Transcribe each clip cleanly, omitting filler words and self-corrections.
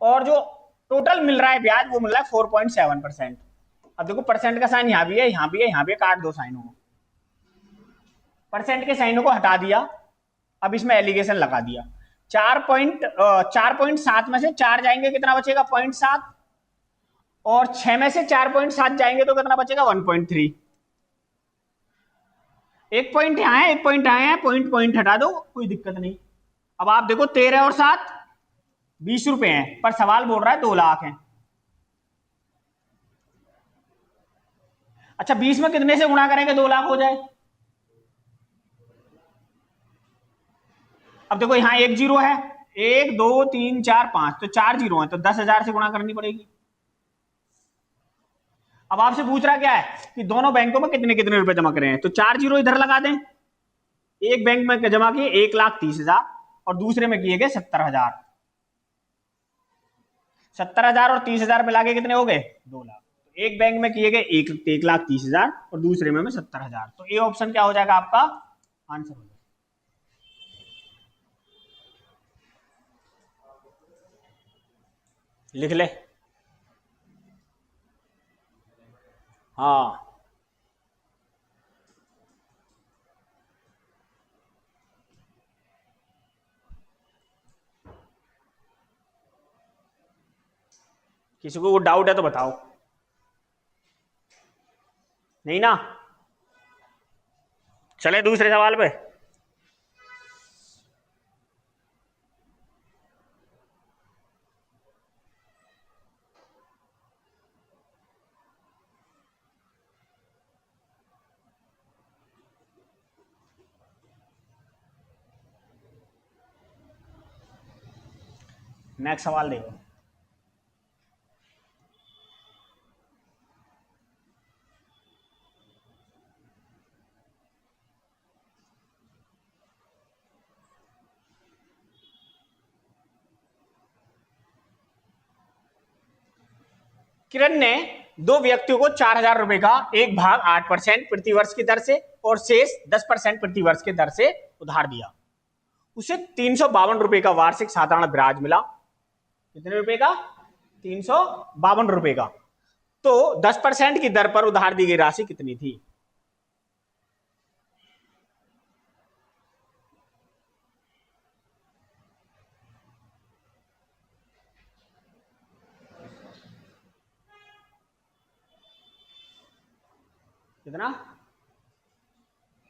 और जो टोटल मिल रहा है ब्याज वो मिल रहा है 4.7%। अब देखो परसेंट का साइन यहाँ भी है, यहाँ भी है, यहाँ भी, काट दो साइनों को, परसेंट के साइनों को हटा दिया, अब इसमें एलिगेशन लगा दिया। 4.7 में से 4 जाएंगे, कितना बचेगा 0.7, और 6 में से 4.7 जाएंगे तो कितना बचेगा 1.3। एक पॉइंट यहां है, एक पॉइंट यहां है, पॉइंट पॉइंट हटा दो, कोई दिक्कत नहीं। अब आप देखो 13 और 7 20 रुपए हैं, पर सवाल बोल रहा है 2 लाख है। अच्छा 20 में कितने से गुणा करेंगे 2 लाख हो जाए? अब देखो यहां एक जीरो है, 1 2 3 4 5, तो 4 जीरो है, तो 10,000 से गुणा करनी पड़ेगी। अब आपसे पूछ रहा क्या है कि दोनों बैंकों में कितने कितने रुपए जमा करें, तो 4 जीरो इधर लगा दें। एक बैंक में जमा किए 1,30,000 और दूसरे में किए गए 70,000। 70,000 और 30,000 मिला के कितने हो गए 2 लाख। तो एक बैंक में किए गए 1,30,000 और दूसरे में 70,000, तो ये ऑप्शन क्या हो जाएगा आपका आंसर हो जाएगा। लिख ले। हाँ किसी को डाउट है तो बताओ। नहीं ना, चले दूसरे सवाल पे। नेक्स्ट सवाल देखो। किरण ने दो व्यक्तियों को 4,000 रुपए का एक भाग 8% प्रति वर्ष की दर से और शेष 10% प्रति वर्ष की दर से उधार दिया। उसे 352 रुपए का वार्षिक साधारण ब्याज मिला। कितने रुपए का? 352 रुपए का। तो 10% की दर पर उधार दी गई राशि कितनी थी? कितना?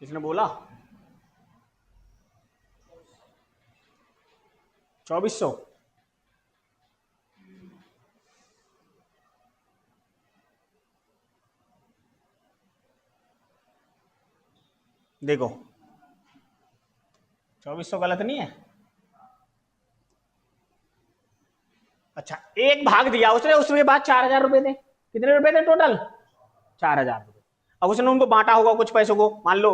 किसने बोला? 2400। देखो 2400 गलत नहीं है। अच्छा एक भाग दिया उसने, उसके बाद 4,000 रुपए थे। कितने रुपए थे टोटल? 4,000 रुपए। अब उसने उनको बांटा होगा कुछ पैसों को, मान लो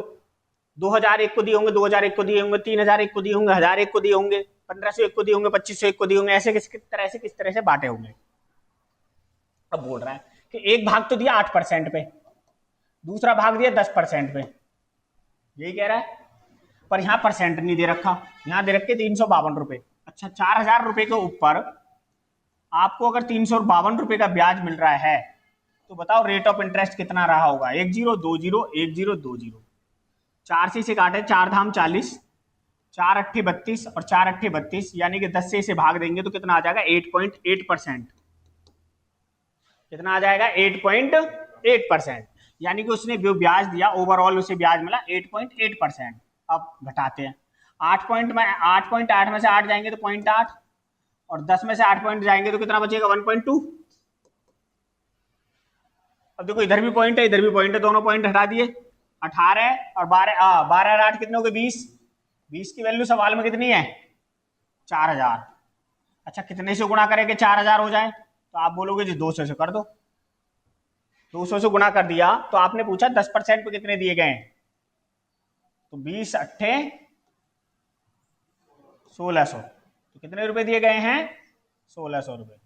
2,000 एक को दिए होंगे, 2,000 एक को दिए होंगे, 3,000 एक को दिए होंगे, 1,000 एक को दिए होंगे, 1,500 एक को दिए होंगे, 2,500 एक को दिए होंगे, ऐसे किस तरह से बांटे होंगे। अब बोल रहा है कि एक भाग तो दिया 8% पे, दूसरा भाग दिया 10% पे, यही कह रहा है। पर यहां परसेंट नहीं दे रखा, यहां दे रखे 352 रुपए। अच्छा 4,000 रुपए के ऊपर आपको अगर 352 रुपए का ब्याज मिल रहा है तो बताओ रेट ऑफ इंटरेस्ट कितना रहा होगा? 10 20 10 20। 4 से काटे, 4 धाम 40, 4 अट्ठे 32 और 4 अट्ठे 32, यानी कि 10 से इसे भाग देंगे तो कितना आ जाएगा 8.8%। कितना आ जाएगा 8.8%। यानी कि उसने जो ब्याज दिया ओवरऑल उसे ब्याज मिला 8.8%। अब घटाते हैं, 8.8 में से 8 जाएंगे तो 0.8, और 10 में से 8 पॉइंट जाएंगे तो कितना बचेगा 1.2। अब देखो इधर भी पॉइंट है इधर भी पॉइंट है, दोनों पॉइंट हटा दिए। 18 और 12, 12 और 8 कितने हो गए 20। 20 की वैल्यू सवाल में कितनी है? 4,000। अच्छा कितने से गुणा करें कि 4,000 हो जाए? तो आप बोलोगे जी 200 से कर दो। 200 से गुणा कर दिया तो आपने पूछा 10% पे कितने दिए गए, तो 20 अट्ठे 1,600, तो कितने रुपए दिए गए हैं 1,600 रुपए।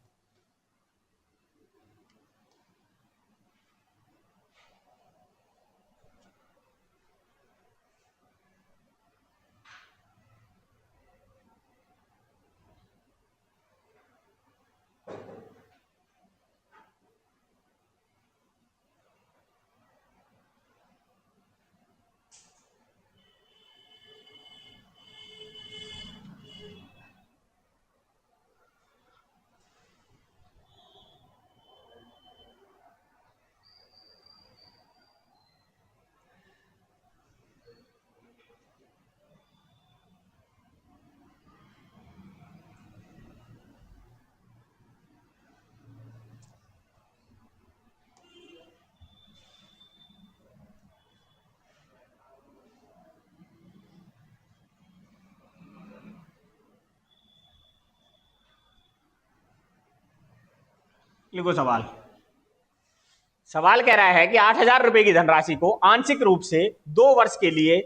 लिखो सवाल। सवाल कह रहा है कि 8,000 रुपए की धनराशि को आंशिक रूप से 2 वर्ष के लिए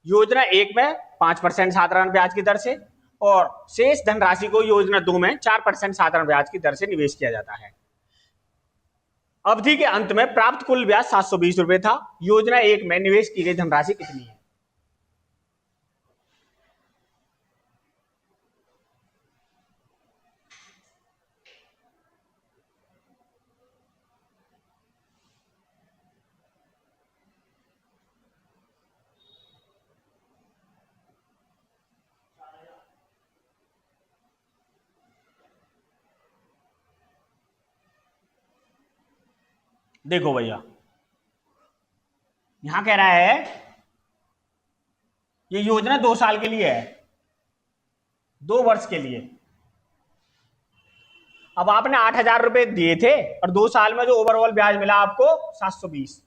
योजना 1 में 5% साधारण ब्याज की दर से और शेष धनराशि को योजना 2 में 4% साधारण ब्याज की दर से निवेश किया जाता है। अवधि के अंत में प्राप्त कुल ब्याज 720 रुपए था। योजना 1 में निवेश की गई धनराशि कितनी है? देखो भैया, यहां कह रहा है ये योजना 2 साल के लिए है, 2 वर्ष के लिए। अब आपने 8,000 रुपए दिए थे और 2 साल में जो ओवरऑल ब्याज मिला आपको 720,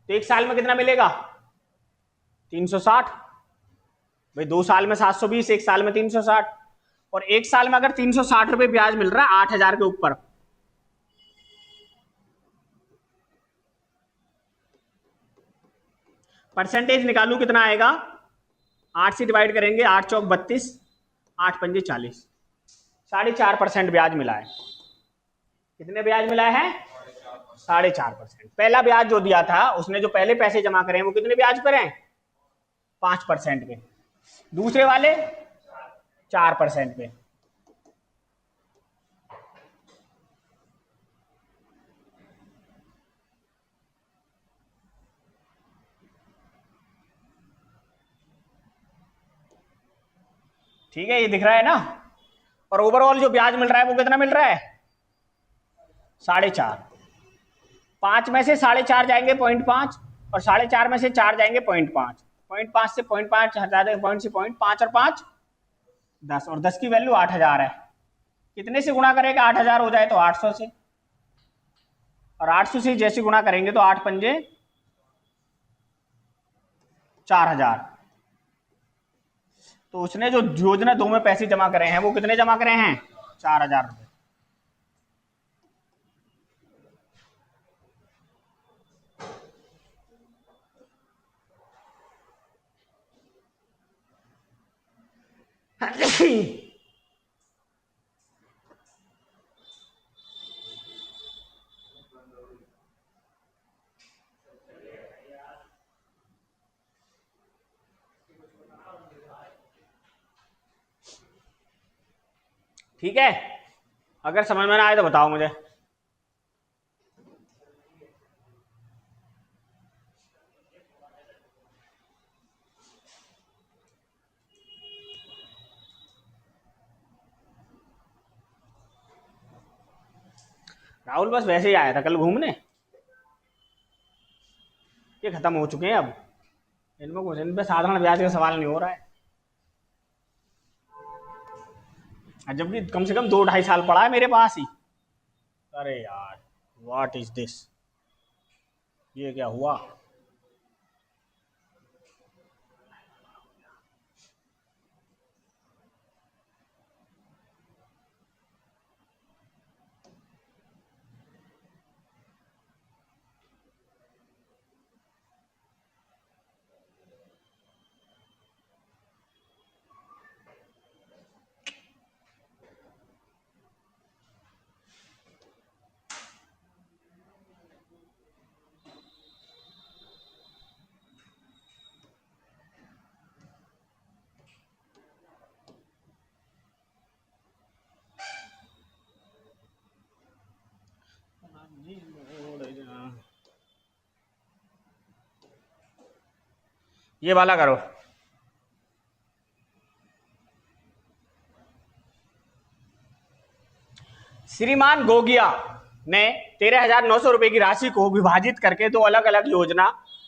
तो 1 साल में कितना मिलेगा? 360। भाई 2 साल में 720, 1 साल में 360, और 1 साल में अगर 360 रुपए ब्याज मिल रहा है 8,000 के ऊपर, परसेंटेज निकालू कितना आएगा? 8 से डिवाइड करेंगे, 8 चौक 32, 8 पंजे 40, 4.5% ब्याज मिला है। कितने ब्याज मिला है? 4.5%। पहला ब्याज जो दिया था उसने जो पहले पैसे जमा करे हैं वो कितने ब्याज पर हैं? 5% पे। दूसरे वाले 4% पे। ठीक है, ये दिख रहा है ना? और ओवरऑल जो ब्याज मिल रहा है वो कितना मिल रहा है? 4.5। 5 में से 4.5 जाएंगे 0.5 और 4.5 में से 4 जाएंगे 0.5। 0.5 से 0.5 हटा देंगे, पॉइंट से 0.5 और 5 10, और 10 की वैल्यू 8,000 है। कितने से गुणा करेगा? 8,000 हो जाए तो 800 से, और 800 से जैसे गुणा करेंगे तो 8 पंजे 4,000। तो उसने जो योजना 2 में पैसे जमा करे हैं वो कितने जमा करे हैं? 4,000 रुपए। ठीक है, अगर समझ में ना आए तो बताओ मुझे। राहुल बस वैसे ही आया था कल घूमने, ये खत्म हो चुके हैं अब। इनमें कुछ, इन पे साधारण ब्याज का सवाल नहीं हो रहा है। जबकि कम से कम 2-2.5 साल पड़ा है मेरे पास ही। अरे यार, व्हाट इज दिस? ये क्या हुआ? ये वाला करो। श्रीमान गोगिया ने 13,900 रुपए की राशि को विभाजित करके 2 अलग अलग योजना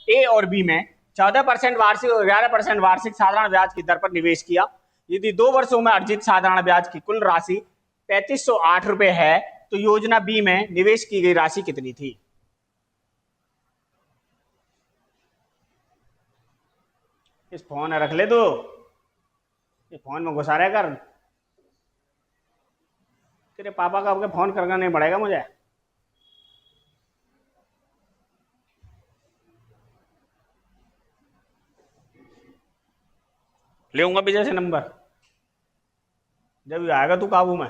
ए और बी में 14% वार्षिक और 11% वार्षिक साधारण ब्याज की दर पर निवेश किया। यदि 2 वर्षों में अर्जित साधारण ब्याज की कुल राशि 3,508 रुपए है तो योजना बी में निवेश की गई राशि कितनी थी? इस फोन रख ले, तो ये फोन में घुसा रहा कर। तेरे पापा का आपके फोन करना नहीं पड़ेगा मुझे। लेऊंगा विजय से नंबर जब आएगा तू काबू में।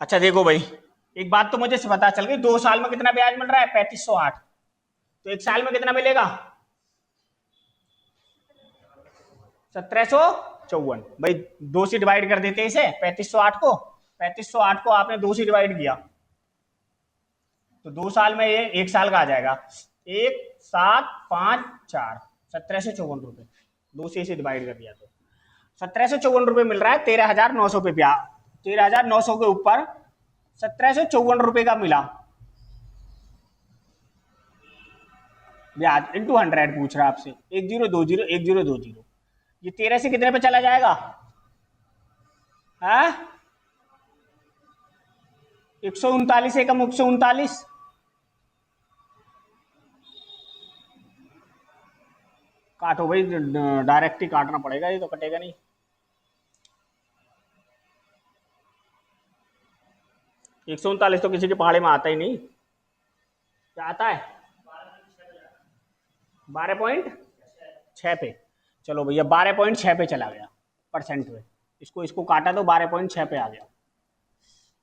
अच्छा देखो भाई, एक बात तो मुझे पता चल गई, 2 साल में कितना ब्याज मिल रहा है? 3508। तो 1 साल में कितना मिलेगा? 1754। भाई 2 से डिवाइड कर देते हैं इसे, 3508 को। 3508 को आपने 2 से डिवाइड किया तो 2 साल में ये 1 साल का आ जाएगा 1754, 1754 रुपए। 2 से इसे डिवाइड कर दिया तो 1754 रुपए मिल रहा है। 13,900 पे ब्याज, 13,900 के ऊपर 1754 रुपए का मिला ब्याज इंटू 100 पूछ रहा है आपसे। 1020 1020, ये 13 से कितने पे चला जाएगा? 139 एकम 139। काटो भाई, डायरेक्ट ही काटना पड़ेगा, ये तो कटेगा नहीं। एक सौ उनतालीस तो किसी के पहाड़े में आता ही नहीं। क्या आता है? 12.6 पे। चलो भैया 12.6 पे चला गया परसेंट में। इसको इसको काटा तो 12.6 पे आ गया।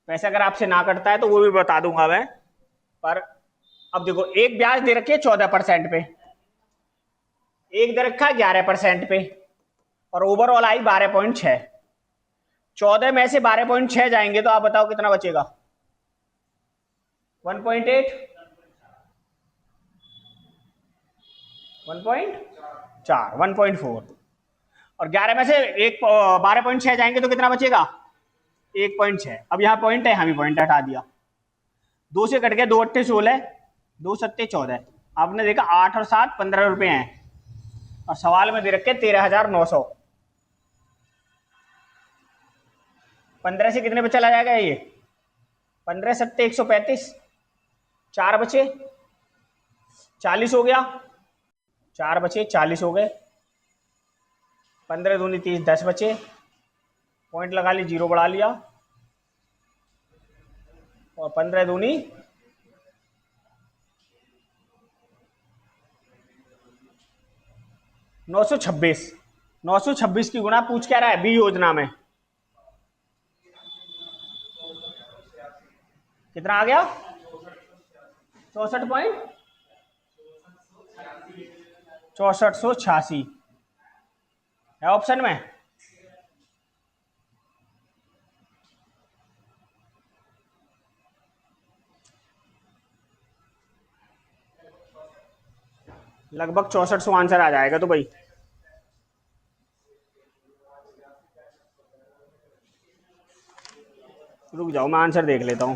वैसे अगर आपसे ना कटता है तो वो भी बता दूंगा मैं। पर अब देखो, एक ब्याज दे रखी है 14% पे, एक दे रखा है 11% पे, और ओवरऑल आई 12.6। 14 में से 12.6 जाएंगे तो आप बताओ कितना बचेगा? 1.8, 1.4, 1.4। और 11 में से एक 12.6 जाएंगे तो कितना बचेगा? 1.6। अब यहाँ पॉइंट है, यहाँ भी पॉइंट हटा दिया। 2 से कट गया, 2 अट्ठे 16, 2 सत्ते 14। आपने देखा 8 और 7 15 रुपए हैं, और सवाल में दे रखे 13,900। 15 से कितने पे चला जाएगा ये? 15 सत्ते 135, 4 बचे 40 हो गया, 4 बचे 40 हो गए। 15 दूनी 30, 10 बचे। पॉइंट लगा ली, 0 बढ़ा लिया, और 15 दूनी 926। 926 की गुणा पूछ क्या रहा है? बी योजना में कितना आ गया? 64.86 है ऑप्शन में। लगभग 6400 आंसर आ जाएगा। तो भाई रुक जाओ, मैं आंसर देख लेता हूं।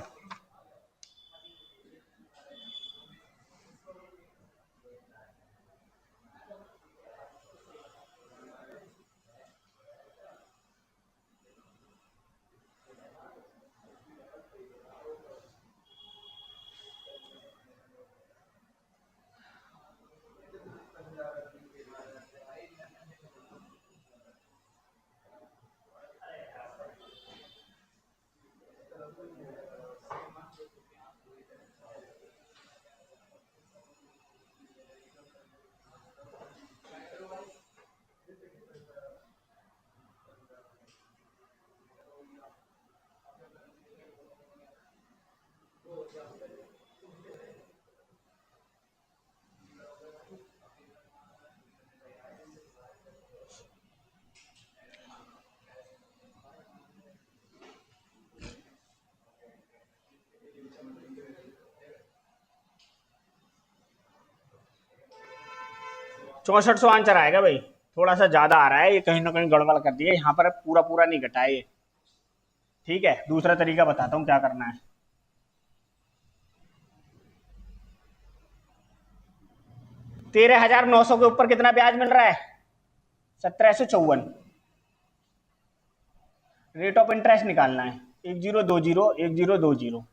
चौसठ सौ आंसर आएगा भाई। थोड़ा सा ज्यादा आ रहा है, ये कहीं ना कहीं गड़बड़ कर दिया यहाँ पर। पूरा पूरा नहीं घटा ये। ठीक है, दूसरा तरीका बताता हूँ क्या करना है। 13,900 के ऊपर कितना ब्याज मिल रहा है? 1754। रेट ऑफ इंटरेस्ट निकालना है। 1020, 1020।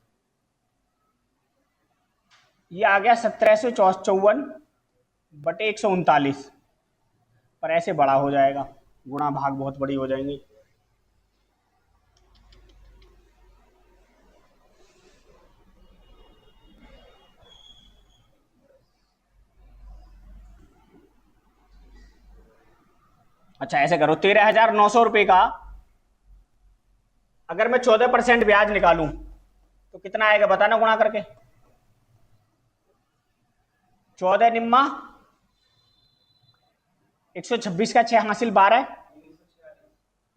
ये आ गया 1754 बटे 139। पर ऐसे बड़ा हो जाएगा, गुणा भाग बहुत बड़ी हो जाएंगी। अच्छा ऐसे करो, 13,900 रुपये का अगर मैं 14% ब्याज निकालूं तो कितना आएगा बताना गुणा करके। 14 निम्मा 126 का 6 हासिल 12,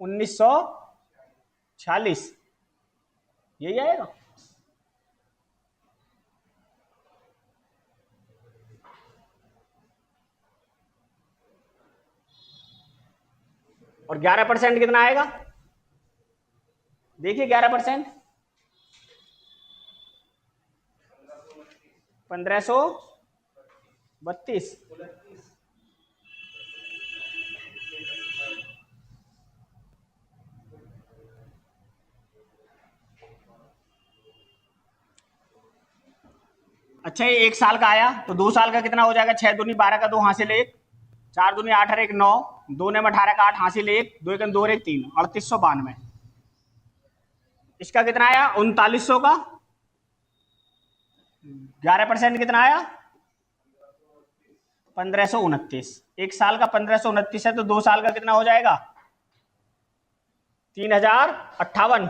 1946 यही आएगा। और 11% कितना आएगा, देखिए 11% 1532। अच्छा ये 1 साल का आया तो 2 साल का कितना हो जाएगा, 6 दूनी 12 का 2 हासिल 1, 4 दूनी 8 और 1 9, 2 ने 18 का 8 हासिल 1, 2 1 2 और 1 3, 3892। इसका कितना आया 3900 का, 11% कितना आया 1529। 1 साल का 1529 है तो 2 साल का कितना हो जाएगा 3058।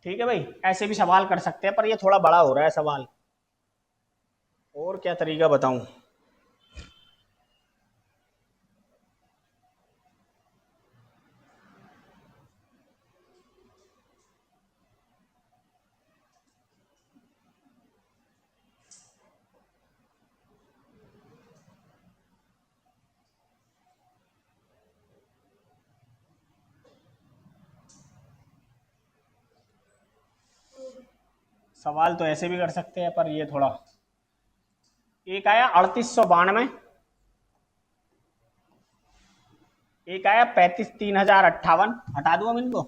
ठीक है भाई, ऐसे भी सवाल कर सकते हैं पर ये थोड़ा बड़ा हो रहा है सवाल, और क्या तरीका बताऊं। सवाल तो ऐसे भी कर सकते हैं पर ये थोड़ा। एक आया 3892, एक आया 3058, हटा दूं हम इनको,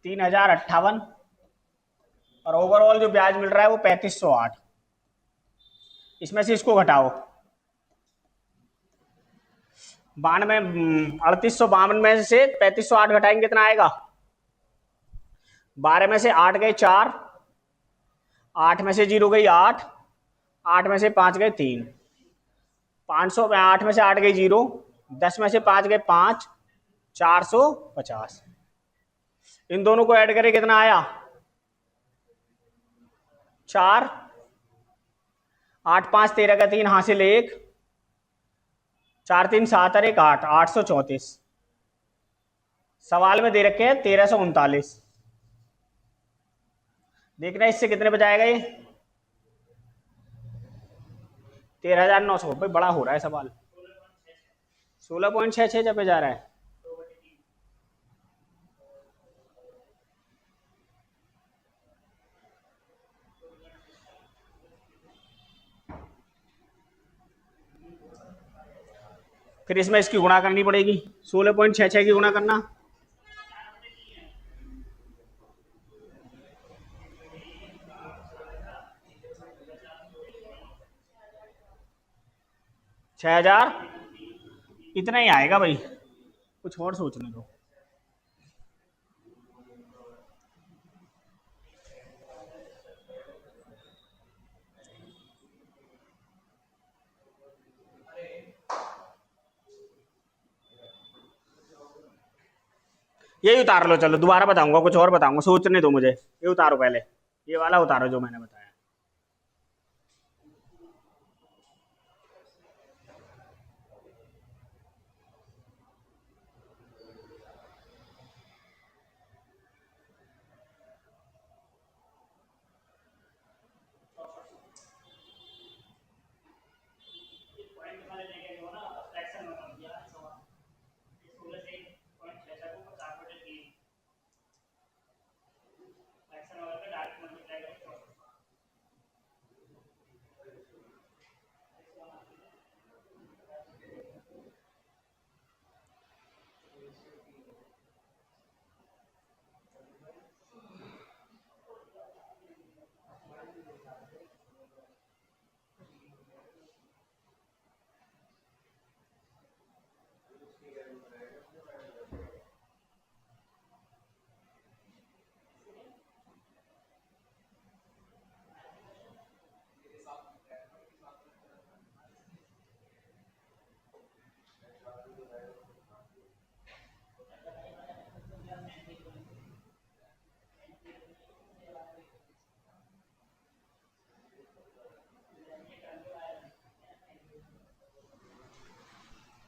3058, और ओवरऑल जो ब्याज मिल रहा है वो 3508। इसमें से इसको घटाओ, 92, 3852 में से 3508 घटाएंगे कितना आएगा, 12 में से 8 गए 4, 8 में से 0 गई 8, 8 में से 5 गए 3, 500 में 8 में से 8 गई 0, 10 में से 5 गए 5, 450। इन दोनों को ऐड करें कितना आया 4, 8 5 13 का 3 हासिल 1, 4 3 7 और 1 8, 834। सवाल में दे रखे हैं 1339। देखना इससे कितने बजाएगा ये 13,900। भाई बड़ा हो रहा है सवाल, 16.66 जब जा रहा है। फिर इसमें इसकी गुणा करनी पड़ेगी, 16.66 की गुणा करना, छह हजार इतना ही आएगा भाई, कुछ और सोचने दो। यही उतार लो, चलो दोबारा बताऊंगा, कुछ और बताऊंगा, सोचने दो मुझे। ये उतारो पहले, ये वाला उतारो जो मैंने बताया।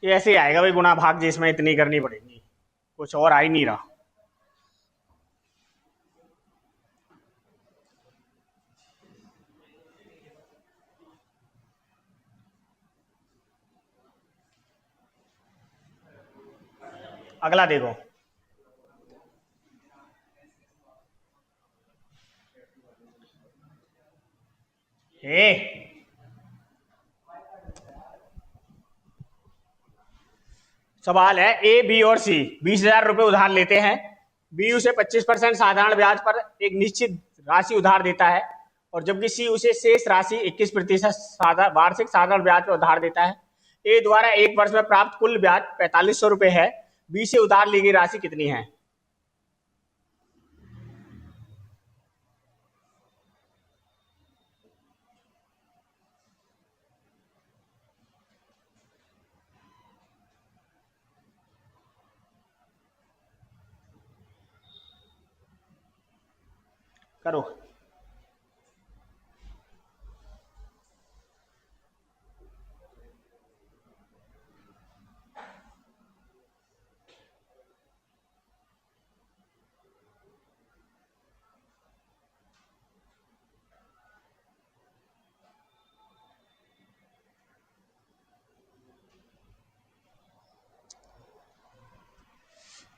ये ऐसे ही आएगा भाई, गुणा भाग जिसमें इतनी करनी पड़ेगी, कुछ और आ ही नहीं रहा। अगला देखो, ए सवाल है, ए बी और सी 20,000 रुपए उधार लेते हैं। बी उसे 25% साधारण ब्याज पर एक निश्चित राशि उधार देता है, और जबकि सी उसे शेष राशि 21% वार्षिक साधारण ब्याज पर उधार देता है। ए द्वारा एक वर्ष में प्राप्त कुल ब्याज 4500 रुपए है। बी से उधार ली गई राशि कितनी है? करो।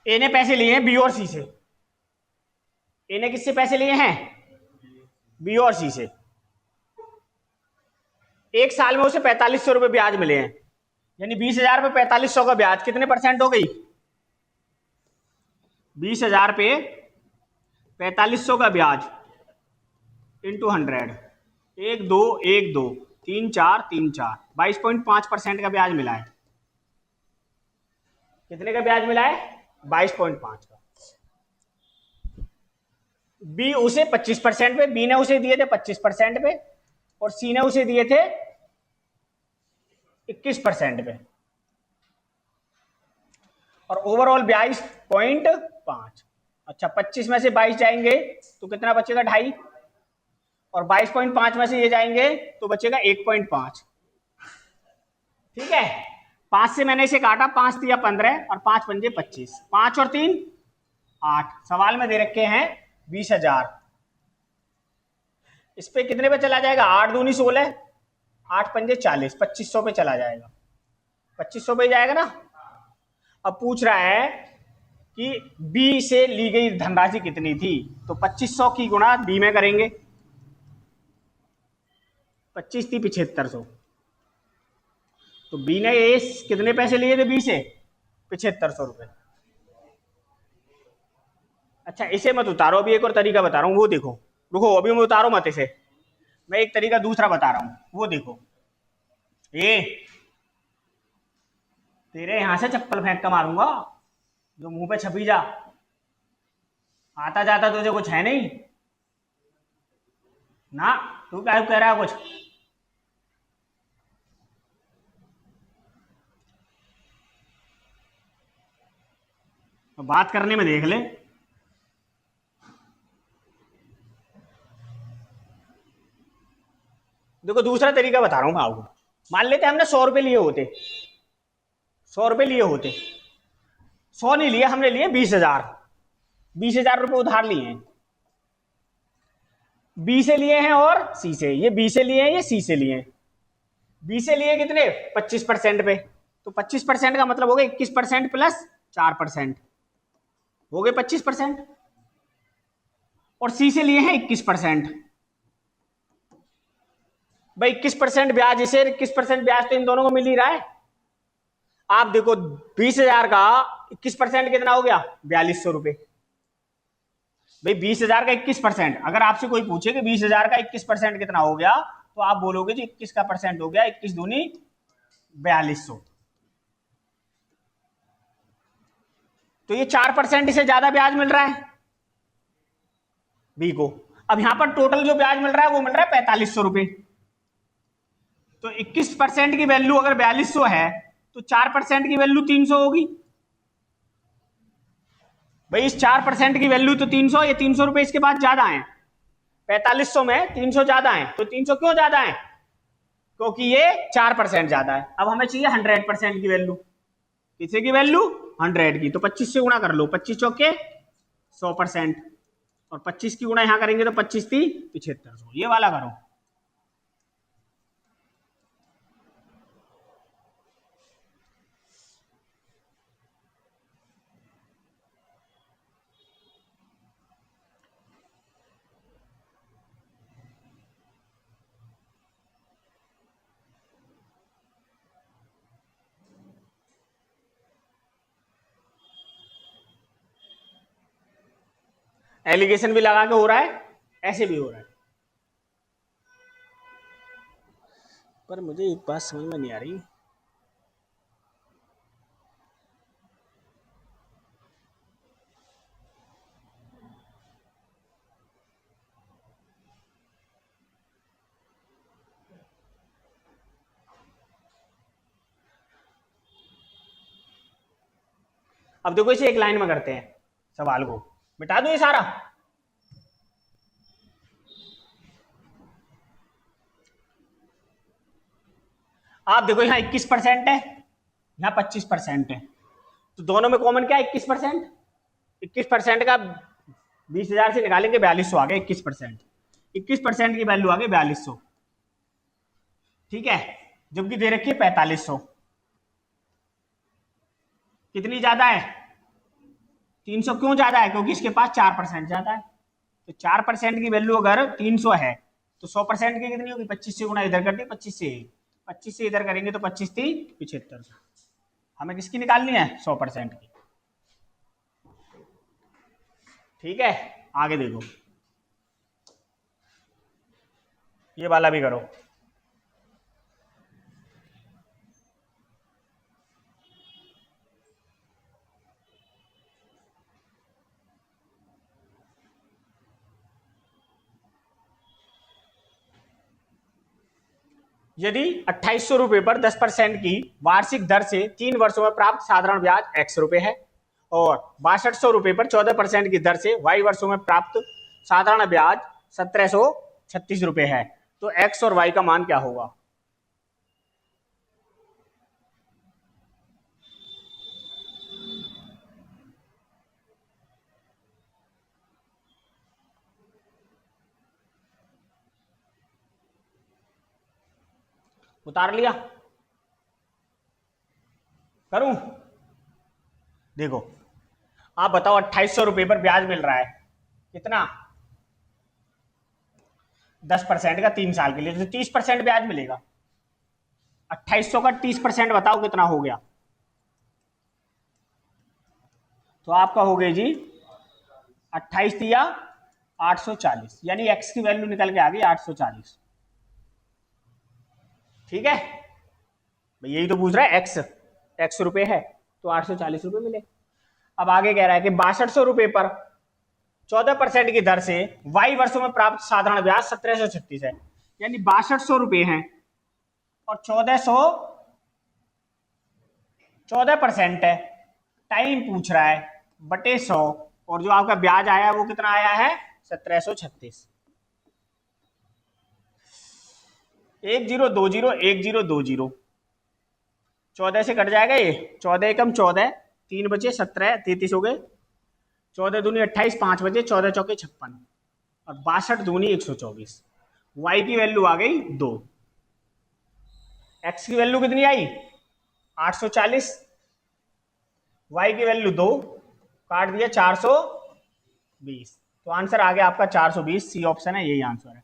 ए ने पैसे लिए हैं बी और सी से। ए ने किससे पैसे लिए हैं? बी और सी से। एक साल में उसे 4500 रुपए ब्याज मिले हैं, यानी 20,000 पे 4500 का ब्याज कितने परसेंट हो गई? 20,000 पे 4500 का ब्याज इंटू 100, 1 2 1 2 3 4 3 4, 22.5% का ब्याज मिला है। कितने का ब्याज मिला है? 22.5 का। बी उसे 25% पे, बी ने उसे दिए थे 25% पे, और सी ने उसे दिए थे 21% पे, और ओवरऑल 22.5। अच्छा, 25 में से 22 जाएंगे तो कितना बचेगा? 2.5, और 22.5 में से ये जाएंगे तो बचेगा 1.5। ठीक है, 5 से मैंने इसे काटा, 5 दिया 15 और 5 पंजे 25, 5 और 3 8। सवाल में दे रखे हैं 20,000। इस पे कितने पे चला जाएगा? 8 दूनी 16, 8 पंजे 40, 2500 पे चला जाएगा। 2500 पे जाएगा ना। अब पूछ रहा है कि बी से ली गई धनराशि कितनी थी, तो 2500 की गुणा बी में करेंगे। 25 थी 7500, तो बी ने ये कितने पैसे लिए थे बी से? 7500 रुपए। अच्छा, इसे मत उतारो, अभी एक और तरीका बता रहा हूं, वो देखो। रुको, अभी मैं उतारो मत इसे, मैं एक तरीका दूसरा बता रहा हूं, वो देखो। ये तेरे यहां से चप्पल फेंक कर मारूंगा, जो मुंह पे छपी जा। आता जाता तुझे कुछ है नहीं ना, तू क्या कह रहा है कुछ? तो बात करने में देख ले। देखो, दूसरा तरीका बता रहा हूं मैं आपको। मान लेते हमने 100 रुपए लिए होते, 100 रुपए लिए होते, 100 नहीं लिए, हमने लिए 20,000। 20,000 रुपए उधार लिए हैं, बी से लिए हैं और सी से। ये बी से लिए हैं, ये सी से लिए हैं। बी से लिए कितने? 25% पे, तो 25% का मतलब हो गया 21% प्लस 4%, हो गए 25%। और सी से लिए हैं 21%। भाई 21% ब्याज इसे, 21% ब्याज तो इन दोनों को मिल ही रहा है। आप देखो, 20,000 का 21% कितना हो गया? 4200 रुपए। भाई 20,000 का 21%, अगर आपसे कोई पूछे कि 20,000 का 21% कितना हो गया, तो आप बोलोगे जी 21 का परसेंट हो गया 21 दूनी 4200। तो ये 4% इसे ज्यादा ब्याज मिल रहा है बी को। अब यहां पर टोटल जो ब्याज मिल रहा है वो मिल रहा है 4500 रुपए। तो 21% की वैल्यू अगर 4200 है, तो 4% की वैल्यू 300 होगी। भाई इस 4% की वैल्यू तो 300, ये 300 रुपए इसके बाद ज्यादा है। 4500 में 300 ज्यादा है, तो 300 क्यों ज्यादा है? क्योंकि ये 4% ज्यादा है। अब हमें चाहिए 100% की वैल्यू, किसी की वैल्यू 100 की, तो 25 से गुणा कर लो, 25 चौके 100%, और 25 की गुणा यहां करेंगे तो 25 थी 7500, ये वाला करो। एलिगेशन भी लगा के हो रहा है, ऐसे भी हो रहा है। पर मुझे एक बात समझ में नहीं आ रही, अब देखो इसे एक लाइन में करते हैं, सवाल को मिटा दो ये सारा। आप देखो यहाँ 21% है, यहाँ 25% है, तो दोनों में कॉमन क्या है? 21%। 21% का 20,000 से निकालेंगे 4200 आ गए। 21% की वैल्यू आ गई 4200, ठीक है, जबकि दे रखी है 4500। कितनी ज्यादा है? 300 क्यों ज्यादा है? क्योंकि इसके पास 4% ज्यादा है। तो 4% की वैल्यू अगर 300 है तो 100% की कितनी होगी? 25 से गुणा इधर कर दी, 25 से इधर करेंगे तो 25 थी 75। हमें किसकी निकालनी है? 100% की। ठीक है, आगे देखो, ये वाला भी करो। यदि 2800 रुपए पर 10% की वार्षिक दर से 3 वर्षों में प्राप्त साधारण ब्याज x रुपए है, और 6200 रुपए पर 14% की दर से y वर्षों में प्राप्त साधारण ब्याज 1736 रुपए है, तो x और y का मान क्या होगा? उतार लिया? करूं? देखो, आप बताओ 2800 रुपए पर ब्याज मिल रहा है कितना? 10% का 3 साल के लिए, तो 30% ब्याज मिलेगा। 2800 का 30% बताओ कितना हो गया? तो आपका हो गया जी 28 दिया 840, यानी x की वैल्यू निकल के आ गई 840। ठीक है, यही तो पूछ रहा है, x रुपए है तो 840 रुपए मिले। अब आगे कह रहा है कि 6200 रुपए पर 14% की दर से y वर्षों में प्राप्त साधारण ब्याज 1736 है, यानी 6200 रुपए हैं और 14% है, टाइम पूछ रहा है बटे 100, और जो आपका ब्याज आया वो कितना आया है? 1736। 1020 1020, 14 से कट जाएगा ये, 14 एकम 14, 3 बचे 17, 33 हो गए, 14 दूनी 28, 5 बचे, 14 चौके 56, और 62 दूनी 124। y की वैल्यू आ गई 2, x की वैल्यू कितनी आई? 840, y की वैल्यू 2, काट दिया 420, तो आंसर आ गया आपका 420। सी ऑप्शन है, यही आंसर है।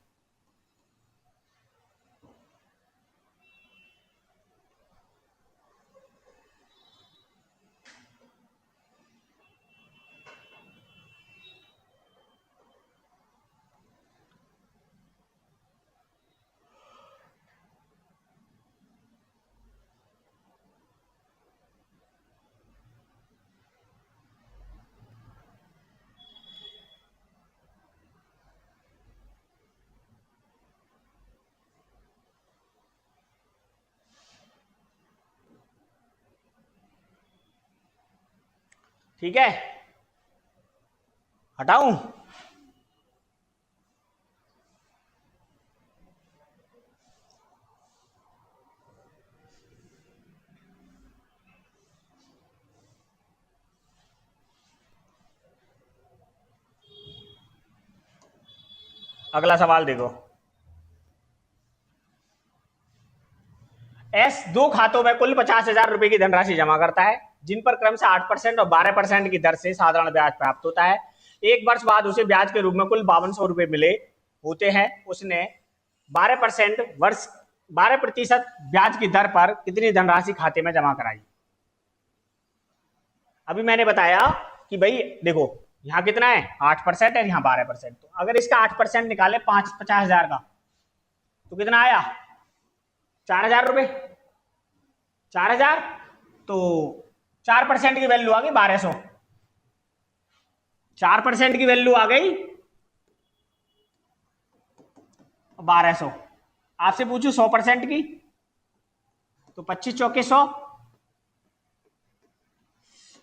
ठीक है, हटाऊं? अगला सवाल देखो। एस दो खातों में कुल 50,000 रुपए की धनराशि जमा करता है, जिन पर क्रमशः 8% और 12% की दर से साधारण ब्याज प्राप्त होता है। एक वर्ष बाद उसे ब्याज के रूप में कुल 5200 रुपए मिले होते हैं। उसने 12% ब्याज की दर पर कितनी धनराशि खाते में जमा कराई? अभी मैंने बताया कि भाई देखो यहाँ कितना है 8% है, यहाँ 12%। तो अगर इसका 8% निकाले 50,000 का तो कितना आया 4,000 रुपए। 4,000 तो 4% की वैल्यू आ गई 1,200। 4% की वैल्यू आ गई 1,200। आपसे पूछू 100% की तो 25 चौके 100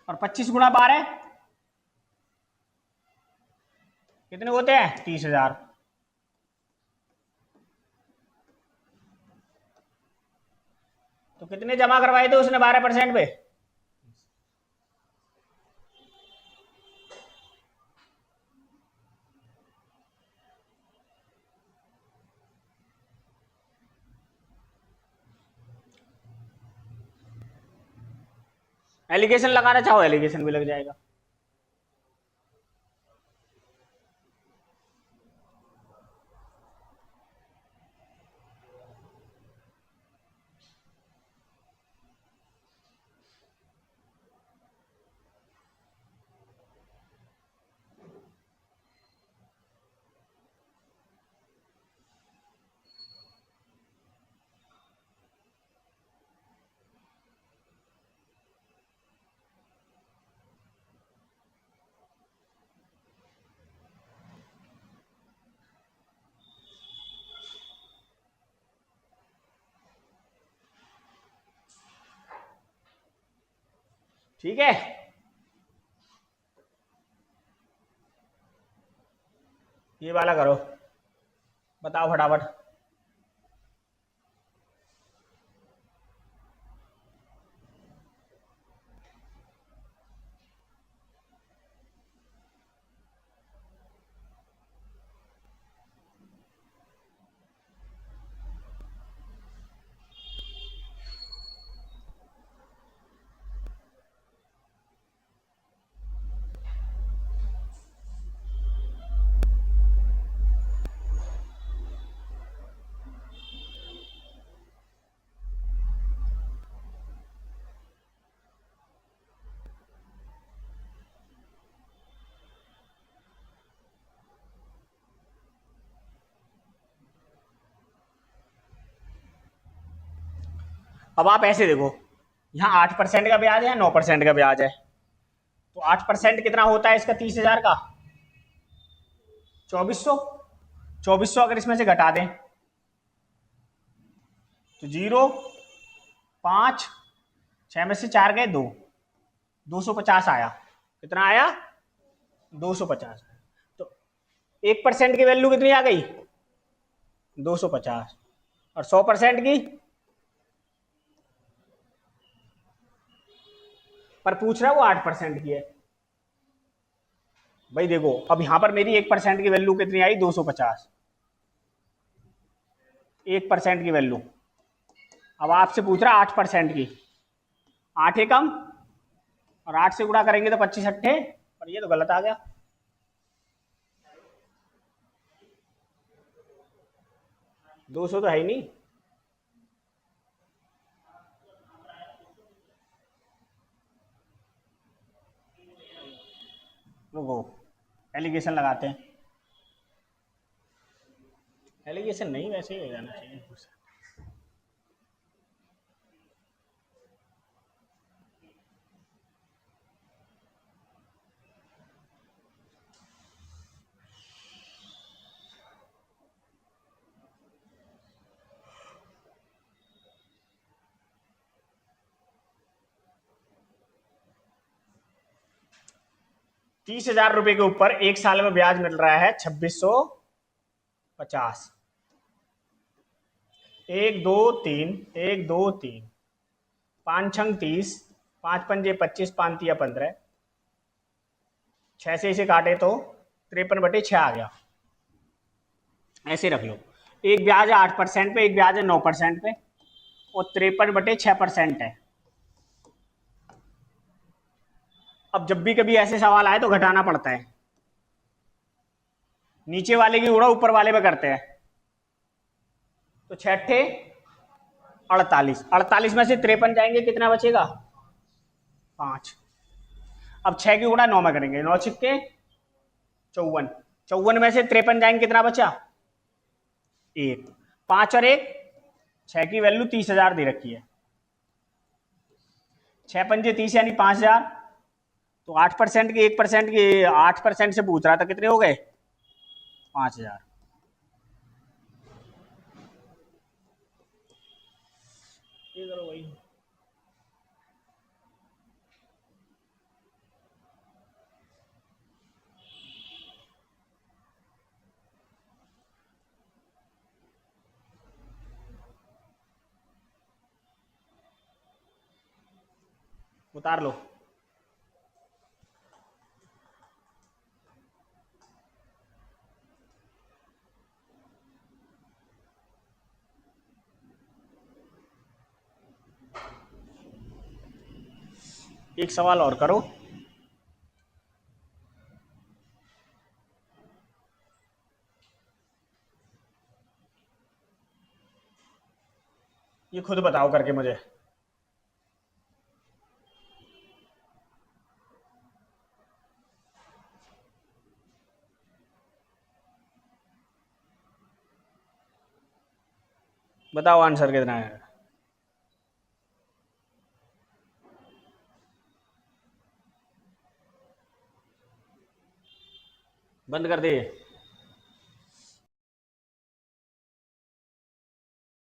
और 25 गुणा 12 कितने होते हैं 30,000। तो कितने जमा करवाए थे उसने 12% पे? एलिगेशन लगाना चाहो एलिगेशन भी लग जाएगा। ठीक है, ये वाला करो, बताओ फटाफट। अब आप ऐसे देखो, यहाँ 8% का ब्याज है, 9% का ब्याज है। तो 8% कितना होता है इसका 30,000 का 2400। 2400 अगर इसमें से घटा दें तो 0 5 6 में से 4 गए 2, 250 आया। कितना आया 250। तो 1% की वैल्यू कितनी आ गई 250 और 100% की पर पूछ रहा है वो 8% की है। भाई देखो अब यहां पर मेरी 1% की वैल्यू कितनी आई 250। 1% की वैल्यू अब आपसे पूछ रहा 8% की। 8 एकम और 8 से गुणा करेंगे तो 25 अट्ठे, पर ये तो गलत आ गया। दो सौ तो है ही नहीं। रुको एलिगेशन लगाते हैं। एलिगेशन नहीं वैसे ही हो जाना चाहिए। 30,000 रुपए के ऊपर एक साल में ब्याज मिल रहा है 2650। 1 2 3 1 2 3 5 छंग 30 5 पंजे 25 5 तिया 15 6 से इसे काटे तो 53/6 आ गया। ऐसे रख लो, एक ब्याज है 8% पे, एक ब्याज है 9% पे, और 53/6% है। अब जब भी कभी ऐसे सवाल आए तो घटाना पड़ता है, नीचे वाले की उड़ा ऊपर वाले में करते हैं। तो 6×8 = 48, 48 में से 53 जाएंगे, कितना बचेगा? 5। अब 6 की गुणा 9 में करेंगे, 9×6 = 54, 54 में से 53 जाएंगे, कितना बचा? 1। 5 और 1, 6 की वैल्यू 30,000 दे रखी है, 6×5 = 30 यानी 5,000। तो 8% की 1% की 8% से पूछ रहा था, कितने हो गए? 5,000। ये करो भाई। उतार लो। एक सवाल और करो। ये खुद बताओ करके मुझे। बताओ आंसर कितना है। बंद कर दे।